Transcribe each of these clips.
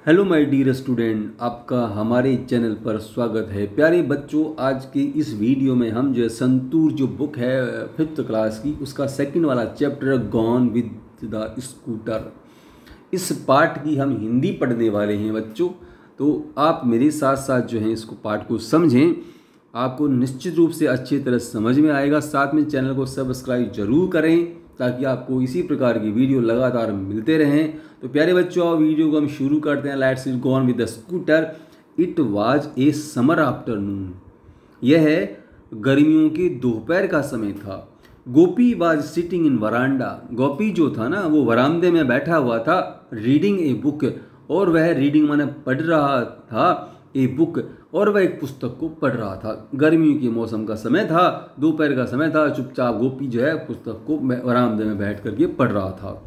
Hello my dear student, आपका हमारे channel पर स्वागत है। प्यारे बच्चों, आज के इस वीडियो में हम जो संतूर जो बुक है 5th क्लास की, उसका सेकंड वाला chapter gone with the scooter, इस पार्ट की हम हिंदी पढ़ने वाले हैं बच्चों। तो आप मेरे साथ साथ जो है इसको पार्ट को समझें, आपको निश्चित रूप से अच्छी तरह समझ में आएगा। साथ में चैनल को सब्सक्राइब जरूर करें ताकि आपको इसी प्रकार की वीडियो लगातार मिलते रहें। तो प्यारे बच्चों, आओ वीडियो को हम शुरू करते हैं। Let's go on with the scooter. It was a summer afternoon. यह गर्मियों के दोपहर का समय था। गोपी वाज सिटिंग इन वरांडा। गोपी जो था ना, वो वरामदे में बैठा हुआ था। रीडिंग ए बुक, और वह रीडिंग माने पढ़ रहा था। ए बुक, और वह एक पुस्तक को पढ़ रहा था। गर्मियों के मौसम का समय था, दोपहर का समय था। चुपचाप गोपी जो है पुस्तक को बरामदे में बैठ करके पढ़ रहा था।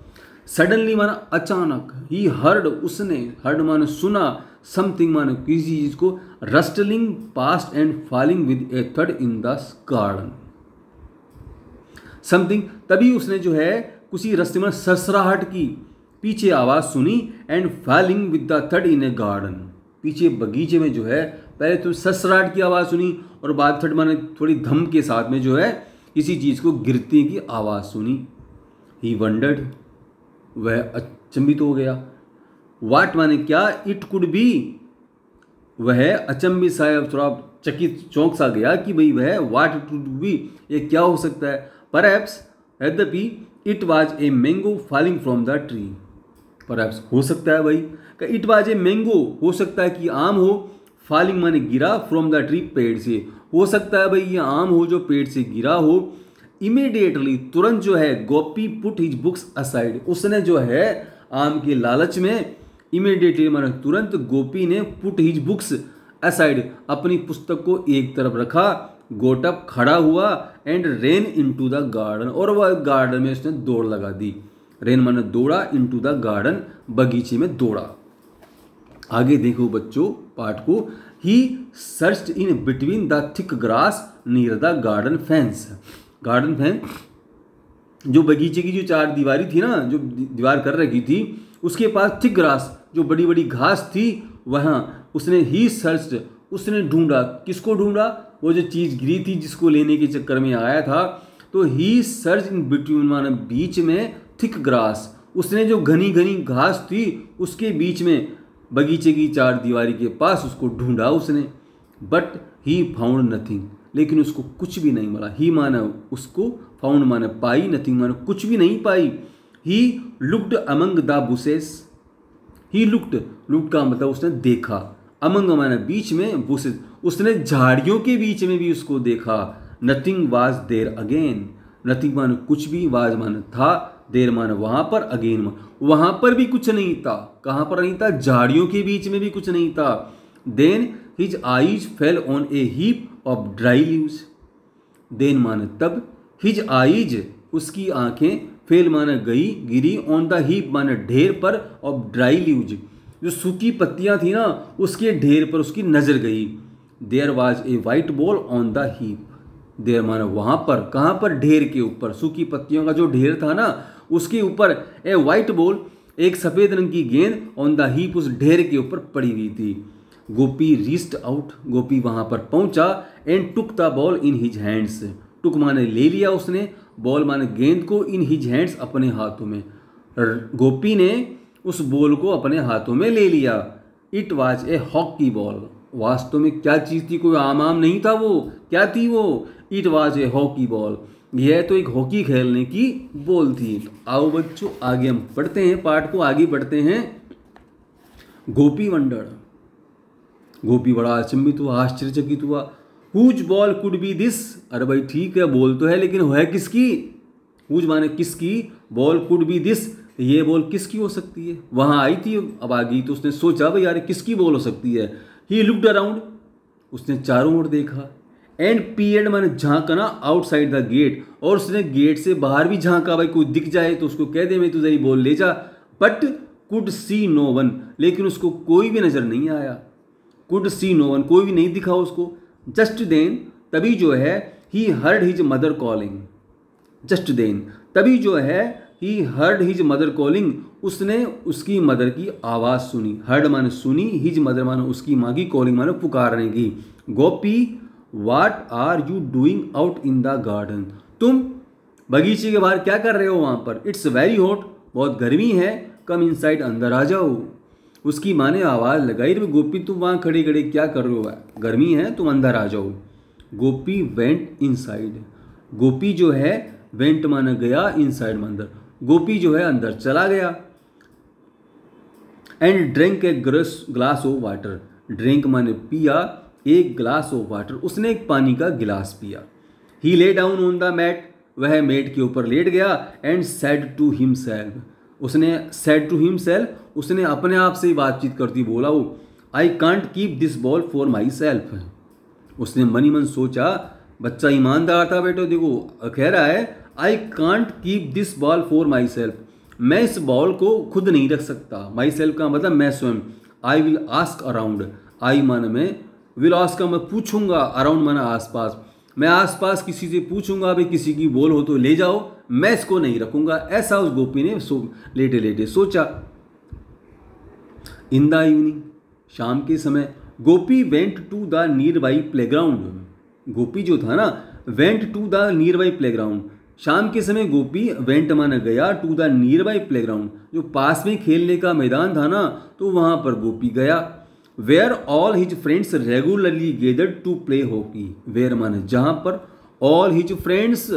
सडनली माना अचानक, ही हर्ड, उसने, हर्ड माने सुना, समथिंग माने किसी चीज को, rustling past and falling with a थर्ड इन द गार्डन। समथिंग, तभी उसने जो है किसी रस्ते में सरसराहट की पीछे आवाज सुनी, and falling with the third in A garden. पीछे बगीचे में जो है पहले तो सरसराहट की आवाज़ सुनी, और बाद थर्ड माने थोड़ी धम के साथ में जो है किसी चीज़ को गिरने की आवाज़ सुनी। ही वंडर्ड, वह अचंभित हो गया। वाट माने क्या, इट कुड बी, वह अचंभित सा थोड़ा चकित चौंक सा गया कि भाई वह वाट इट कुड बी, ये क्या हो सकता है। परहैप्स, यद्यपि, it was a mango falling from the tree. Perhaps, हो सकता है भाई, इट वाज ए मैंगो, हो सकता है कि आम हो, फॉलिंग माने गिरा, फ्रॉम द ट्री, पेड़ से, हो सकता है भाई ये आम हो जो पेड़ से गिरा हो। इमीडिएटली, तुरंत जो है, गोपी पुट हिज बुक्स असाइड, उसने जो है आम के लालच में, इमीडिएटली माने तुरंत, गोपी ने पुट हिज बुक्स असाइड, अपनी पुस्तक को एक तरफ रखा, गोट अप, खड़ा हुआ, and rain into the garden, और वह गार्डन में उसने दौड़ लगा दी। रेन माने दौड़ा, इनटू द गार्डन, बगीचे में दौड़ा। आगे देखो बच्चों पार्ट को। He searched in between the thick grass near the garden fence. Garden fence, जो बगीचे की जो चार दीवारी थी ना, जो दीवार कर रखी थी, उसके पास थिक ग्रास, जो बड़ी बड़ी घास थी, वहाँ उसने ही सर्च्ड, उसने ढूंढा। किसको ढूंढा? वो जो चीज़ गिरी थी जिसको लेने के चक्कर में आया था। तो ही सर्च इन बिटवीन माने बीच में, थिक ग्रास, उसने जो घनी घनी घास थी उसके बीच में, बगीचे की चार दीवारी के पास उसको ढूंढा उसने। बट ही फाउंड नथिंग, लेकिन उसको कुछ भी नहीं मिला। ही माना उसको, फाउंड माना पाई, नथिंग माना कुछ भी नहीं पाई। He looked among the bushes. He looked, looked का मतलब उसने देखा, अमंग माना बीच में, बुसेस उसने झाड़ियों के बीच में भी उसको देखा। Nothing was there again, nothing माना कुछ भी, वाज माना था, देर माना वहां पर, अगेन वहां पर भी कुछ नहीं था। कहां पर नहीं था? झाड़ियों के बीच में भी कुछ नहीं था। Then his eyes fell on a heap of dry leaves. Then माने तब, हिज आईज, उसकी आंखें, फेल माने गई, गिरी, ऑन द हीप माने ढेर पर, ऑफ ड्राई लीव्स, जो सूखी पत्तियां थी ना उसके ढेर पर उसकी नजर गई। There was a white ball on the heap. There माना वहां पर, कहां पर? ढेर के ऊपर, सूखी पत्तियों का जो ढेर था ना उसके ऊपर, ए वाइट बॉल, एक सफेद रंग की गेंद, ऑन द हीप, उस ढेर के ऊपर पड़ी हुई थी। गोपी रीच्ड आउट, गोपी वहां पर पहुंचा, and took the ball in his hands. Took माने ले लिया उसने, बॉल माने गेंद को, इन हिज हैंड्स अपने हाथों में। गोपी ने उस बॉल को अपने हाथों में ले लिया। It was a hockey ball, वास्तव में क्या चीज़ थी? कोई आम नहीं था वो। क्या थी वो? It was a hockey ball, यह तो एक हॉकी खेलने की बॉल थी। तो आओ बच्चों आगे हम पढ़ते हैं, पाठ को आगे बढ़ते हैं। गोपी वंडर्ड, गोपी बड़ा अचंभित हुआ, आश्चर्यचकित हुआ। Whose ball could be this, अरे भाई ठीक है बॉल तो है, लेकिन है किसकी? हुज माने किसकी, बॉल कुड बी दिस, ये बॉल किसकी हो सकती है? वहां आई थी, अब आ गई, तो उसने सोचा भाई यार किसकी बॉल हो सकती है। ही लुक्ड अराउंड, उसने चारों ओर देखा। एंड पीएड माने झांकना, आउटसाइड द गेट, और उसने गेट से बाहर भी झांका, भाई कोई दिख जाए तो उसको कह दे मैं तुझे बॉल ले जा। But could see no one, लेकिन उसको कोई भी नजर नहीं आया। कुड सी नो वन, कोई भी नहीं दिखा उसको। जस्ट देन, तभी जो है, he heard his mother calling. Just then, तभी जो है, he heard his mother calling, उसने उसकी मदर की आवाज़ सुनी। हर्ड माने सुनी, हिज मदर माने उसकी माँ की, कॉलिंग माने पुकारने की। Gopi what are you doing out in the garden, तुम बगीचे के बाहर क्या कर रहे हो वहाँ पर। इट्स वेरी हॉट, बहुत गर्मी है, कम इनसाइड, अंदर आ जाओ। उसकी माँ ने आवाज़ लगाई, गोपी तुम वहाँ खड़े खड़े क्या कर रहे हो, गर्मी है, तुम अंदर आ जाओ। गोपी वेंट इनसाइड, गोपी जो है वेंट माना गया, इनसाइड में अंदर, गोपी जो है अंदर चला गया। And drink a glass of water, drink माने पिया, एक ग्लास ऑफ वाटर, उसने एक पानी का गिलास पिया। He lay down on the mat, वह मेट के ऊपर लेट गया। एंड सेड टू हिमसेल्फ, उसने सेड टू हिमसेल्फ, उसने अपने आप से ही बातचीत करती बोला वो, I can't keep this ball for myself. उसने मन ही मन सोचा, बच्चा ईमानदार था बेटो, देखो कह रहा है आई can't keep this ball for my self, मैं इस बॉल को खुद नहीं रख सकता। माई सेल्फ का मतलब मैं स्वयं। आई विल आस्क अराउंड, आई माना मैं, विल आस्क का मैं पूछूंगा, अराउंड माना आसपास, मैं आसपास किसी से पूछूंगा भाई किसी की बॉल हो तो ले जाओ, मैं इसको नहीं रखूंगा। ऐसा उस गोपी ने लेटे लेटे सोचा। इन द इवनिंग, शाम के समय, Gopi went to the nearby playground, Gopi जो था ना went to the nearby playground, शाम के समय गोपी वेंट माना गया, to the nearby playground, जो पास में खेलने का मैदान था ना, तो वहाँ पर गोपी गया। Where all his friends regularly gathered to play hockey, where माने जहाँ पर, ऑल हिज फ्रेंड्स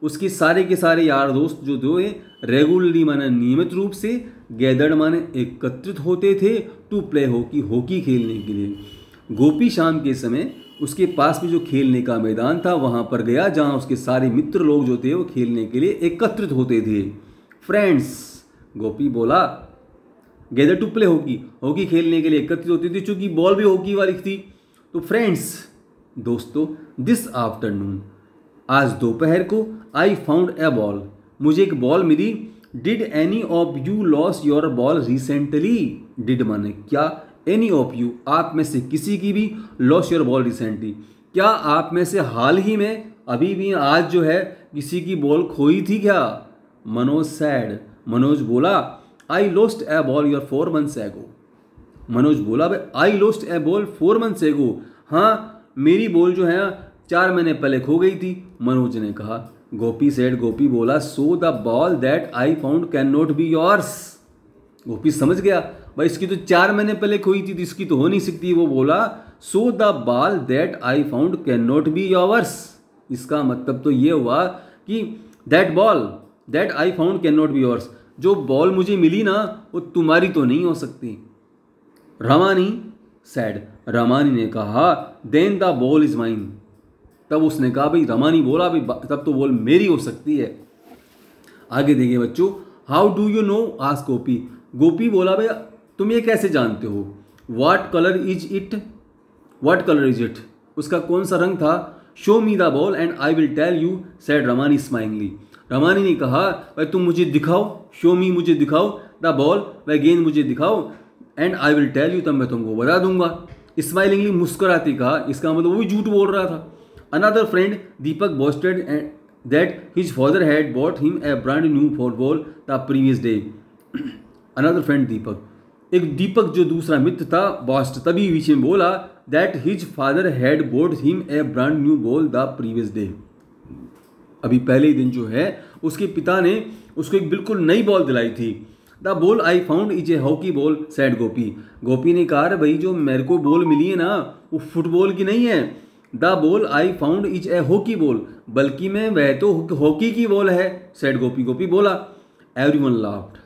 उसके सारे के सारे यार दोस्त जो दो रेगुलरली माने नियमित रूप से, गैदर्ड माने एकत्रित होते थे, टू प्ले हॉकी, हॉकी खेलने के लिए। गोपी शाम के समय उसके पास में जो खेलने का मैदान था वहाँ पर गया, जहाँ उसके सारे मित्र लोग जो थे वो खेलने के लिए एकत्रित होते थे। फ्रेंड्स, गोपी बोला, gather to play hockey, hockey खेलने के लिए एकत्रित होती थी, चूंकि बॉल भी हॉकी वाली थी। तो फ्रेंड्स, दोस्तों, दिस आफ्टरनून, आज दोपहर को, आई फाउंड ए बॉल, मुझे एक बॉल मिली। Did any of you lose your ball recently, did माने क्या, एनी ऑफ यू आप में से किसी की भी, लॉस योर बॉल रिसेंटली क्या आप में से हाल ही में, अभी भी आज जो है किसी की बॉल खोई थी क्या। मनोज सैड, मनोज बोला, I lost A ball your 4 months एगो, मनोज बोला भाई I lost A ball 4 months एगो, हाँ मेरी बॉल जो है 4 महीने पहले खो गई थी, मनोज ने कहा। गोपी सेड, गोपी बोला, so the ball that I found can not be yours, Gopi समझ गया भाई इसकी तो 4 महीने पहले खोई थी, इसकी तो हो नहीं सकती। वो बोला, so the ball that I found can not be yours, इसका मतलब तो ये हुआ कि that ball that I found can not be yours, जो बॉल मुझे मिली ना वो तुम्हारी तो नहीं हो सकती। रमानी सैड, रमानी ने कहा, then the ball is mine, तब उसने कहा भाई, रमानी बोला भाई तब तो बॉल मेरी हो सकती है। आगे देखिए बच्चों, how do you know, ask Gopi, Gopi बोला भाई तुम ये कैसे जानते हो। What colour is it, what colour is it, उसका कौन सा रंग था। Show me the ball and I will tell you, said Ramani smilingly, Ramani ने कहा भाई तुम मुझे दिखाओ, शो मी मुझे दिखाओ, द बॉल वह गेंद मुझे दिखाओ, and I will tell you तब मैं तुमको बता दूंगा। स्माइलिंगली मुस्कुराती कहा, इसका मतलब वो भी झूठ बोल रहा था। Another friend Deepak boasted that his father had bought him a brand new football the previous day. Another friend Deepak, एक दीपक जो दूसरा मित्र था बॉस्ट तभी बीच में बोला, that his father had bought him a brand new ball the previous day, अभी पहले ही दिन जो है उसके पिता ने उसको एक बिल्कुल नई बॉल दिलाई थी। The ball I found is a hockey ball, said Gopi, Gopi ने कहा भाई जो मेरे को बॉल मिली है ना वो फुटबॉल की नहीं है। The ball I found is a hockey ball, बल्कि मैं वह तो हॉकी की बॉल है, सैड गोपी, गोपी बोला। एवरीवन लाफ्ड,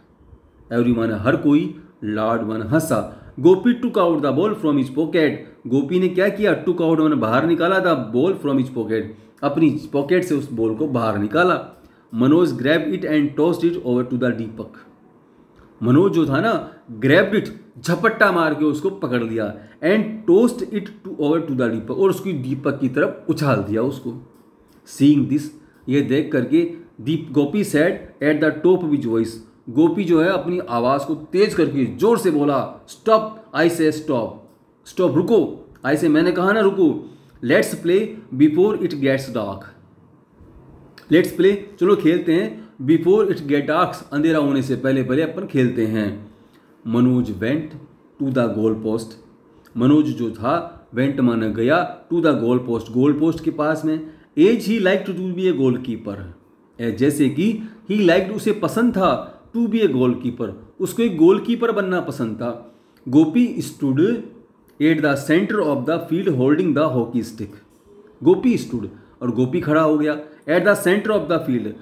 एवरी माने हर कोई, लाड माने हंसा। Gopi took out the ball from his pocket, Gopi ने क्या किया, टुक आउट माने बाहर निकाला, the ball from his pocket, अपनी पॉकेट से उस बॉल को बाहर निकाला। Manoj grab it and tossed it over to the Deepak, Manoj जो था ना ग्रैब्ड इट, झपट्टा मार के उसको पकड़ लिया, and tossed it to over to the Deepak, और उसकी दीपक की तरफ उछाल दिया उसको। सीइंग दिस, ये देख करके Gopi said at the top which voice, Gopi जो है अपनी आवाज़ को तेज करके जोर से बोला, स्टॉप, आई से स्टॉप, स्टॉप रुको, आई से मैंने कहा ना रुको, let's play before it gets dark, let's play चलो खेलते हैं बिफोर इट गेट डार्क, अंधेरा होने से पहले पहले अपन खेलते हैं। Manoj went to the goal post, Manoj जो था वेंट माना गया, टू द गोल पोस्ट के पास में। As he like to be a goal keeper, जैसे कि ही लाइक उसे पसंद था, to be a goal keeper, उसको एक गोल कीपर बनना पसंद था। Gopi stood at the centre of the field holding the hockey stick, Gopi stood और गोपी खड़ा हो गया, at the centre of the field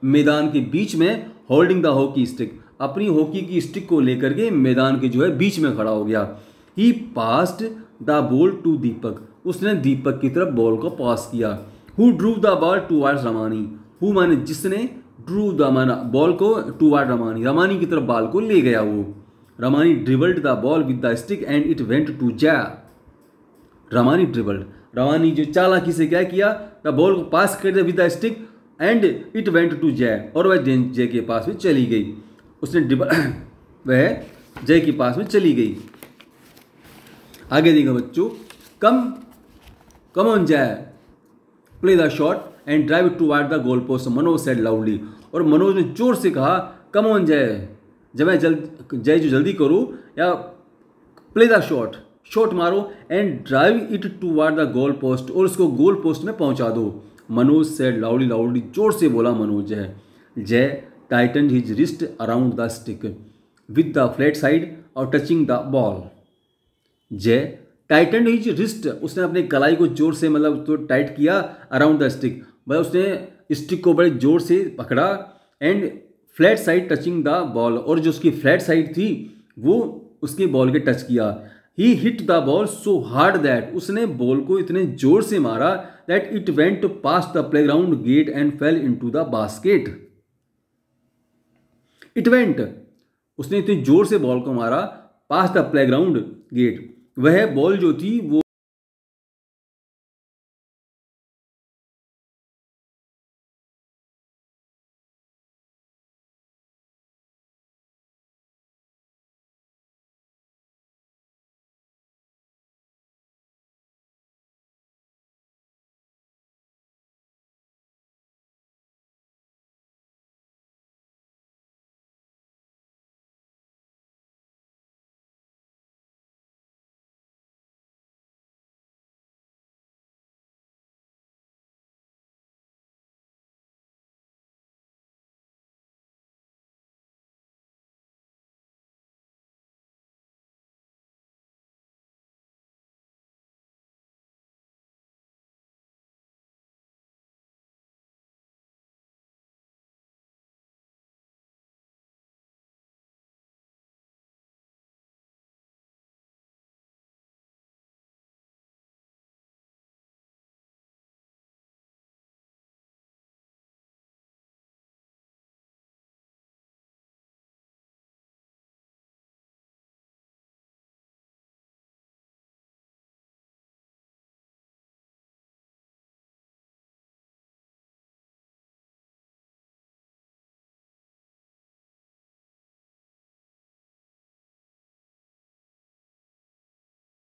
मैदान के बीच में, होल्डिंग द हॉकी स्टिक अपनी हॉकी की स्टिक को लेकर के मैदान के जो है बीच में खड़ा हो गया। He passed the ball to Deepak, उसने दीपक की तरफ बॉल को पास किया। Who drew the ball towards Ramani, who माने जिसने, ड्रू द माना बॉल को, टूवर्ड रमानी रमानी की तरफ बॉल को ले गया वो। Ramani dribbled the ball with the stick and it went to Jay, Ramani ड्रिबल्ड, Ramani जो चालाकी से क्या किया, द बॉल को पास कर दिया with the stick and it went to Jai, और वह जय के पास में चली गई। उसने ड्रिबल वह जय के पास में चली गई। आगे देखो बच्चों, कम ऑन जय, play the shot and drive toward the goal post, Manoj said loudly, और मनोज ने जोर से कहा कम ऑन जय, जय जो जल्दी करो, या प्ले द शॉट मारो, and drive it toward the goal post, और उसको गोल पोस्ट में पहुंचा दो। मनोज सेड लाउडली जोर से बोला मनोज है। जय Titan his wrist around the stick with the flat side और टचिंग द बॉल, जय टाइटन हिज रिस्ट, उसने अपने कलाई को जोर से मतलब तो टाइट किया, अराउंड द स्टिक मतलब उसने स्टिक को बड़े जोर से पकड़ा, and flat side touching the ball, और जो उसकी फ्लैट साइड थी वो उसकी बॉल के टच किया। He hit the ball so hard that, उसने बॉल को इतने जोर से मारा, that it went past the playground gate and fell into the basket. It went, उसने इतनी जोर से बॉल को मारा, पास द प्लेग्राउंड गेट, वह बॉल जो थी वो